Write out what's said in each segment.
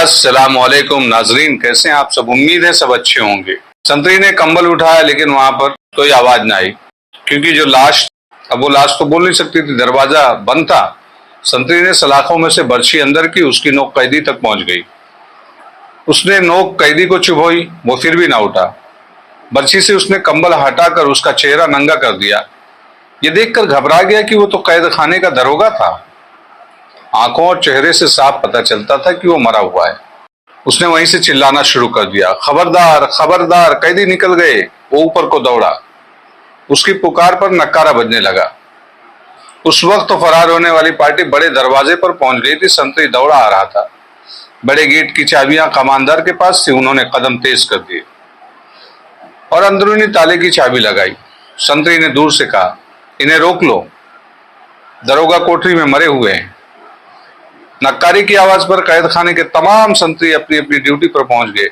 अस्सलामुअलैकुम नाजरीन, कैसे हैं आप सब। उम्मीद है सब अच्छे होंगे। संतरी ने कंबल उठाया लेकिन वहां पर कोई आवाज ना आई, क्योंकि जो लाश, अब वो लाश तो बोल नहीं सकती थी, दरवाजा बंद था। संतरी ने सलाखों में से बर्छी अंदर की, उसकी नोक कैदी तक पहुंच गई। उसने नोक कैदी को चुभोई, वो फिर भी ना उठा। बर्छी से उसने कंबल हटाकर उसका चेहरा नंगा कर दिया। ये देखकर घबरा गया कि वो तो कैद खाने का दरोगा था। आंखों और चेहरे से साफ पता चलता था कि वो मरा हुआ है। उसने वहीं से चिल्लाना शुरू कर दिया, खबरदार खबरदार, कैदी निकल गए। वो ऊपर को दौड़ा। उसकी पुकार पर नक्कारा बजने लगा। उस वक्त तो फरार होने वाली पार्टी बड़े दरवाजे पर पहुंच गई थी। संतरी दौड़ा आ रहा था। बड़े गेट की चाबियां कमानदार के पास थी। उन्होंने कदम तेज कर दिए और अंदरूनी ताले की चाबी लगाई। संतरी ने दूर से कहा, इन्हें रोक लो, दरोगा कोठरी में मरे हुए हैं। नक्कारी की आवाज पर कैद खाने के तमाम संतरी अपनी अपनी ड्यूटी पर पहुंच गए।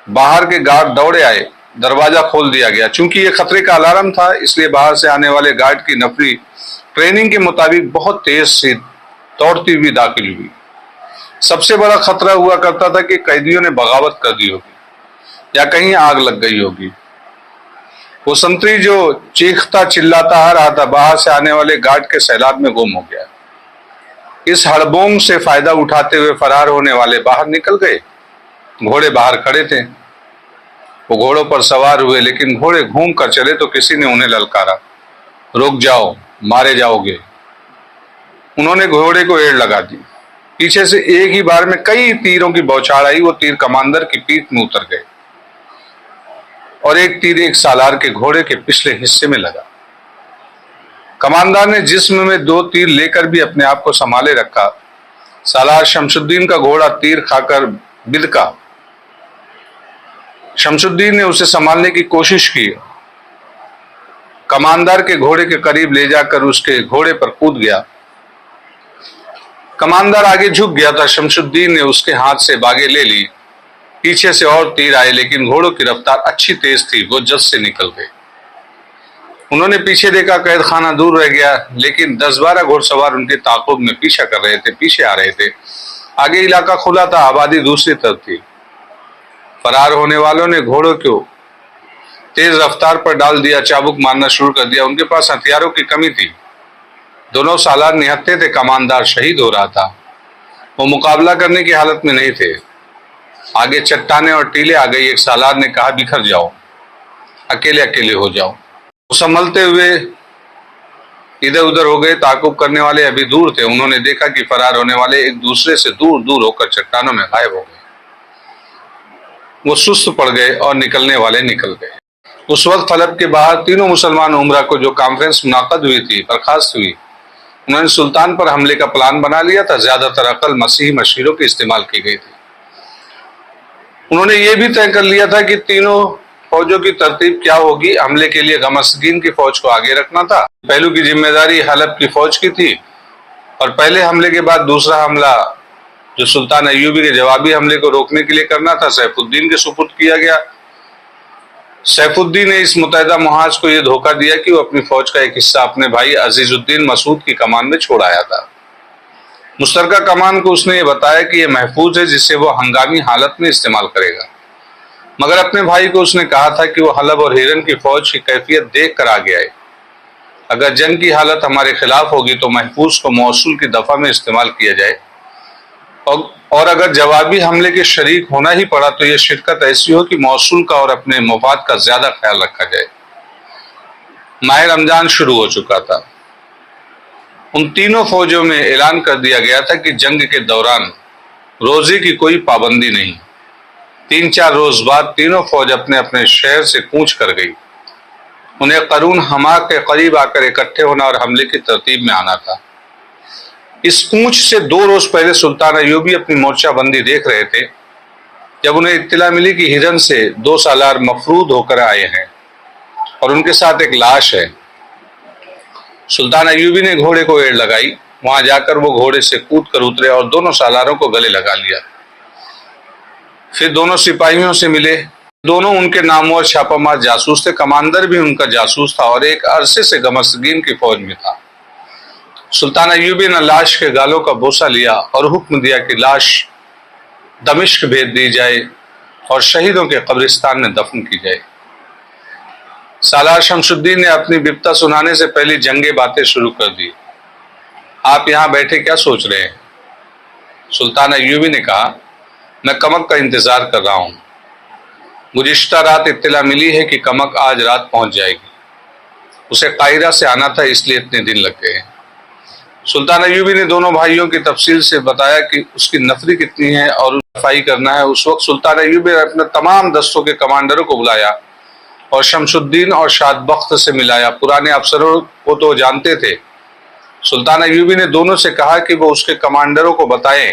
बाहर के गार्ड दौड़े आए। दरवाजा खोल दिया गया। चूंकि ये खतरे का अलार्म था, इसलिए बाहर से आने वाले गार्ड की नफरी ट्रेनिंग के मुताबिक बहुत तेज से दौड़ती हुई दाखिल हुई। सबसे बड़ा खतरा हुआ करता था कि कैदियों ने बगावत कर दी होगी या कहीं आग लग गई होगी। वो संतरी जो चीखता चिल्लाता आ रहा था, बाहर से आने वाले गार्ड के सैलाब में गुम हो गया। इस हड़बोंग से फायदा उठाते हुए फरार होने वाले बाहर निकल गए। घोड़े बाहर खड़े थे। वो घोड़ों पर सवार हुए, लेकिन घोड़े घूम कर चले तो किसी ने उन्हें ललकारा, रुक जाओ, मारे जाओगे। उन्होंने घोड़े को एड़ लगा दी। पीछे से एक ही बार में कई तीरों की बौछार आई। वो तीर कमांडर की पीठ में उतर गए और एक तीर एक सालार के घोड़े के पिछले हिस्से में लगा। कमांडर ने जिस्म में 2 तीर लेकर भी अपने आप को संभाले रखा। सालार शमशुद्दीन का घोड़ा तीर खाकर बिदका। शमशुद्दीन ने उसे संभालने की कोशिश की। कमांडर के घोड़े के करीब ले जाकर उसके घोड़े पर कूद गया। कमांडर आगे झुक गया था। शमशुद्दीन ने उसके हाथ से बागे ले ली। पीछे से और तीर आए, लेकिन घोड़ों की रफ्तार अच्छी तेज थी। वो जस से निकल गए। उन्होंने पीछे देखा, कैद खाना दूर रह गया, लेकिन 10-12 घुड़सवार उनके ताकुब में पीछा कर रहे थे, पीछे आ रहे थे। आगे इलाका खुला था, आबादी दूसरी तरफ थी। फरार होने वालों ने घोड़ों को तेज रफ्तार पर डाल दिया, चाबुक मारना शुरू कर दिया। उनके पास हथियारों की कमी थी। दोनों सालार निहत्थे थे। कमांडर शहीद हो रहा था। वो मुकाबला करने की हालत में नहीं थे। आगे चट्टाने और टीले आ गई। एक सालार ने कहा, बिखर जाओ, अकेले अकेले हो जाओ। संभलते हुए इधर उधर हो गए। ताकुब करने वाले अभी दूर थे। उन्होंने देखा कि फरार होने वाले एक दूसरे से दूर दूर होकर चट्टानों में गायब हो गए। वो सुस्त पड़ गए और निकलने वाले निकल गए। उस वक्त हलब के बाहर तीनों मुसलमान उमरा को जो कॉन्फ्रेंस मुनाकद हुई थी, बर्खास्त हुई। उन्होंने सुल्तान पर हमले का प्लान बना लिया था। ज्यादातर अकल मसीही मशीरों की इस्तेमाल की गई थी। उन्होंने ये भी तय कर लिया था कि तीनों फौजों की तरतीब क्या होगी। हमले के लिए गमसगीन की फौज को आगे रखना था। पहलू की जिम्मेदारी हलब की फौज की थी और पहले हमले के बाद दूसरा हमला, जो सुल्तान अय्यूबी के जवाबी हमले को रोकने के लिए करना था, सैफुद्दीन के सुपुर्द किया गया। सैफुद्दीन ने इस मुतहदा मुहाज को यह धोखा दिया कि वो अपनी फौज का एक हिस्सा अपने भाई अजीजुद्दीन मसूद की कमान में छोड़ आया था। मुश्तरका कमान को उसने ये बताया कि यह महफूज है, जिसे वो हंगामी हालत में इस्तेमाल करेगा। मगर अपने भाई को उसने कहा था कि वो हलब और हिरन की फौज की कैफियत देख कर आगे आए। अगर जंग की हालत हमारे खिलाफ होगी तो महफूज को मौसूल की दफा में इस्तेमाल किया जाए, और अगर जवाबी हमले के शरीक होना ही पड़ा तो यह शिरकत ऐसी हो कि मौसूल का और अपने मफाद का ज्यादा ख्याल रखा जाए। माह रमजान शुरू हो चुका था। उन तीनों फौजों में ऐलान कर दिया गया था कि जंग के दौरान रोजे की कोई पाबंदी नहीं। 3-4 रोज बाद तीनों फौज अपने अपने शहर से कूच कर गई। उन्हें करून हमा के करीब आकर इकट्ठे होना और हमले की तरतीब में आना था। इस कूच से 2 रोज पहले सुल्तान अय्यूबी अपनी मोर्चाबंदी देख रहे थे, जब उन्हें इत्तला मिली कि हिरन से 2 सालार मफरूद होकर आए हैं और उनके साथ एक लाश है। सुल्तान अय्यूबी ने घोड़े को एड़ लगाई। वहां जाकर वो घोड़े से कूद कर उतरे और दोनों सालारों को गले लगा लिया। फिर दोनों सिपाहियों से मिले। दोनों उनके नामवर छापामार जासूस थे। कमांडर भी उनका जासूस था और एक अरसे से गमसगीन की फौज में था। सुल्तान अय्यूबी ने लाश के गालों का बोसा लिया और हुक्म दिया कि लाश दमिश्क भेज दी जाए और शहीदों के कब्रिस्तान में दफन की जाए। सालार शमशुद्दीन ने अपनी विपता सुनाने से पहले जंगे बातें शुरू कर दी। आप यहां बैठे क्या सोच रहे हैं? सुल्तान अय्यूबी ने कहा, मैं कमक का इंतजार कर रहा हूं। गुज़िश्ता रात इत्तला मिली है कि कमक आज रात पहुंच जाएगी। उसे काहिरा से आना था, इसलिए इतने दिन लग गए। सुल्तान अय्यूबी ने दोनों भाइयों की तफसील से बताया कि उसकी नफरी कितनी है और सफाई करना है। उस वक्त सुल्तान अय्यूबी ने अपने तमाम दस्तों के कमांडरों को बुलाया और शमशुद्दीन और शादबख्त से मिलाया। पुराने अफसरों को तो जानते थे। सुल्तान अय्यूबी ने दोनों से कहा कि वो उसके कमांडरों को बताएं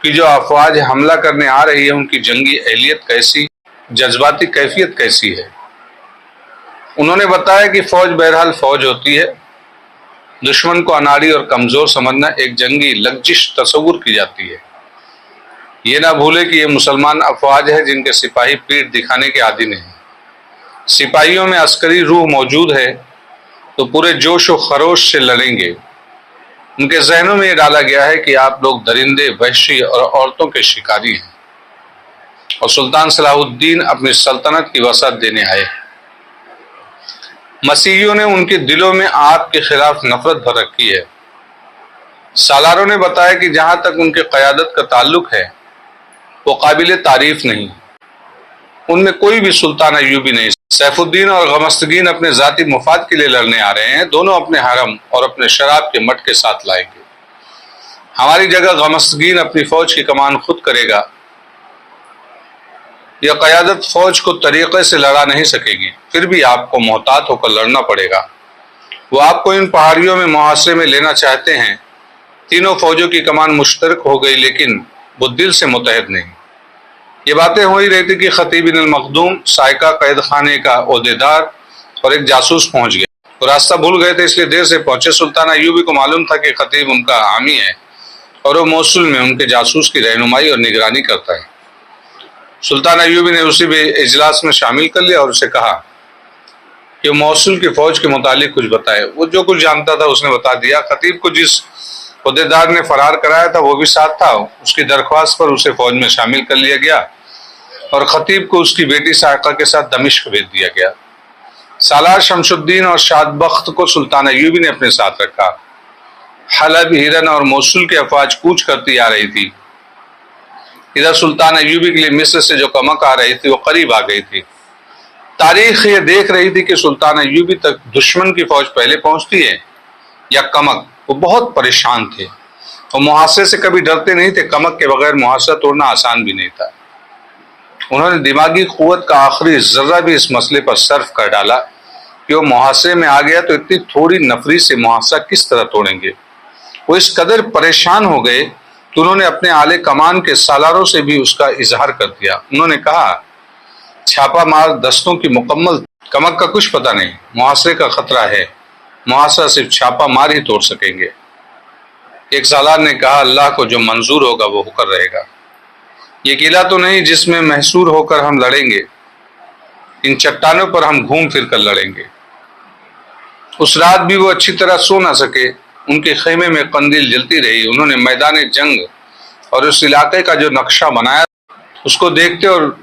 कि जो अफवाज हमला करने आ रही है उनकी जंगी अहलियत कैसी, जज्बाती कैफियत कैसी है। उन्होंने बताया कि फौज बहरहाल फौज होती है। दुश्मन को अनाड़ी और कमजोर समझना एक जंगी लग्जिश तस्वुर की जाती है। ये ना भूले कि ये मुसलमान अफवाज है जिनके सिपाही पीठ दिखाने के आदी नहीं। सिपाहियों में अस्करी रूह मौजूद है तो पूरे जोश और खरोश से लड़ेंगे। उनके जहनों में ये डाला गया है कि आप लोग दरिंदे, वहशी और औरतों के शिकारी हैं और सुल्तान सलाहुद्दीन अपनी सल्तनत की वसात देने आए। मसीहियों ने उनके दिलों में आपके खिलाफ नफरत भर रखी है। सालारों ने बताया कि जहां तक उनके क़यादत का ताल्लुक है वो काबिल तारीफ नहीं। उनमें कोई भी सुल्तान अय्यूबी नहीं। सैफुद्दीन और गमस्तगीन अपने जाती मुफाद के लिए लड़ने आ रहे हैं। दोनों अपने हरम और अपने शराब के मट के साथ लाएंगे। हमारी जगह गमस्तगीन अपनी फौज की कमान खुद करेगा। यह क़यादत फौज को तरीक़े से लड़ा नहीं सकेगी, फिर भी आपको मोहतात होकर लड़ना पड़ेगा। वो आपको इन पहाड़ियों में मुहासरे में लेना चाहते हैं। तीनों फौजों की कमान मुश्तरक हो गई, लेकिन वो दिल से मुतहद नहीं। ये बातें हो ही रही थी कि खतीब बिन मखदूम, साइका कैद खाने का ओहदेदार और एक जासूस पहुंच गए। वो रास्ता भूल गए थे, इसलिए देर से पहुंचे। सुल्तान अय्यूबी को मालूम था कि खतीब उनका हामी है और वो मौसूल में उनके जासूस की रहनुमाई और निगरानी करता है। सुल्तान अय्यूबी ने उसी भी इजलास में शामिल कर लिया और उसे कहा कि मौसूल की फौज के मुतालिक कुछ बताए। वो जो कुछ जानता था उसने बता दिया। खतीब को जिस ओहदेदार ने फरार कराया था वो भी साथ था। उसकी दरख्वास्त पर उसे फौज में शामिल कर लिया गया और खतीब को उसकी बेटी साइका के साथ दमिश्क भेज दिया गया। सालार शमशुद्दीन और शादबख्त को सुल्तान अय्यूबी ने अपने साथ रखा। हलब, हिरन और मौसूल की अफवाज कूच करती आ रही थी। इधर सुल्तान अय्यूबी के लिए मिस्र से जो कमक आ रही थी वो करीब आ गई थी। तारीख ये देख रही थी कि सुल्तान अय्यूबी तक दुश्मन की फौज पहले पहुंचती है या कमक। वो बहुत परेशान थे और मुहासरे से कभी डरते नहीं थे। कमक के बगैर मुहासरा तोड़ना आसान भी नहीं था। उन्होंने दिमागी कुव्वत का आखिरी जर्रा भी इस मसले पर सर्फ कर डाला कि वो मुहासरे में आ गया तो इतनी थोड़ी नफरी से मुहासरा किस तरह तोड़ेंगे। वो इस कदर परेशान हो गए कि उन्होंने अपने आले कमान के सालारों से भी उसका इजहार कर दिया। उन्होंने कहा, छापा मार दस्तों की मुकम्मल कमक का कुछ पता नहीं, मुहासरे का खतरा है। मुहासरा सिर्फ छापा मार ही तोड़ सकेंगे। एक सालार ने कहा, अल्लाह को जो मंजूर होगा वो होकर रहेगा। ये किला तो नहीं जिसमें महसूर होकर हम लड़ेंगे। इन चट्टानों पर हम घूम फिर कर लड़ेंगे। उस रात भी वो अच्छी तरह सो ना सके। उनके खेमे में कंदील जलती रही। उन्होंने मैदान जंग और उस इलाके का जो नक्शा बनाया उसको देखते और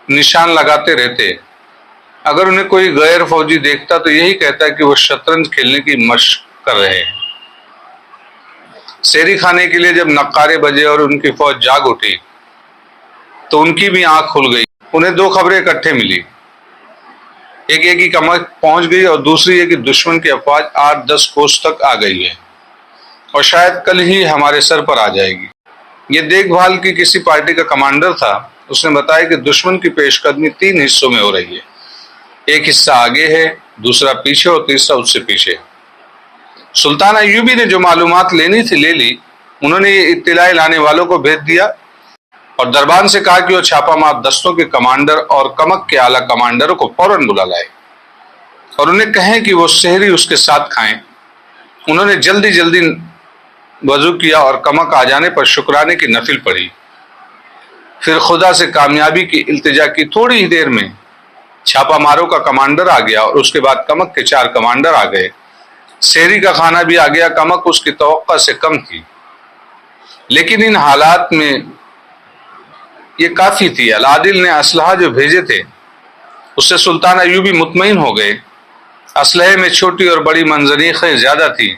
निशान लगाते रहते। अगर उन्हें कोई गैर फौजी देखता तो यही कहता कि वो शतरंज खेलने की मशक कर रहे हैं। सेरी खाने के लिए जब नक्कारे बजे और उनकी फौज जाग उठी तो उनकी भी आंख खुल गई। उन्हें दो खबरें इकट्ठे मिली। एक ये कि कमक पहुंच गई और दूसरी ये कि दुश्मन की अफवाज 8-10 कोस तक आ गई है और शायद कल ही हमारे सर पर आ जाएगी। ये देखभाल की किसी पार्टी का कमांडर था। उसने बताया कि दुश्मन की पेशकदमी 3 हिस्सों में हो रही है। एक हिस्सा आगे है, दूसरा पीछे और तीसरा उससे पीछे। सुल्तान अय्यूबी ने जो मालूमात लेनी थी ले ली। उन्होंने ये इत्तला लाने वालों को भेज दिया और दरबान से कहा कि वो छापामार दस्तों के कमांडर और कमक के आला कमांडरों को फौरन बुला लाए और उन्हें कहें कि वो सहरी उसके साथ खाएं। उन्होंने जल्दी जल्दी वजू किया और कमक आ जाने पर शुक्राने की नफिल पढ़ी। फिर खुदा से कामयाबी की इल्तिजा की। थोड़ी ही देर में छापामारों का कमांडर आ गया और उसके बाद कमक के 4 कमांडर आ गए। सहरी का खाना भी आ गया। कमक उसकी तवक्का से कम थी, लेकिन इन हालात में ये काफी थी। अलादिल ने असलहा जो भेजे थे उससे सुल्तान अयूबी मुतमईन हो गए। असलहे में छोटी और बड़ी मंजरीखें ज्यादा थी।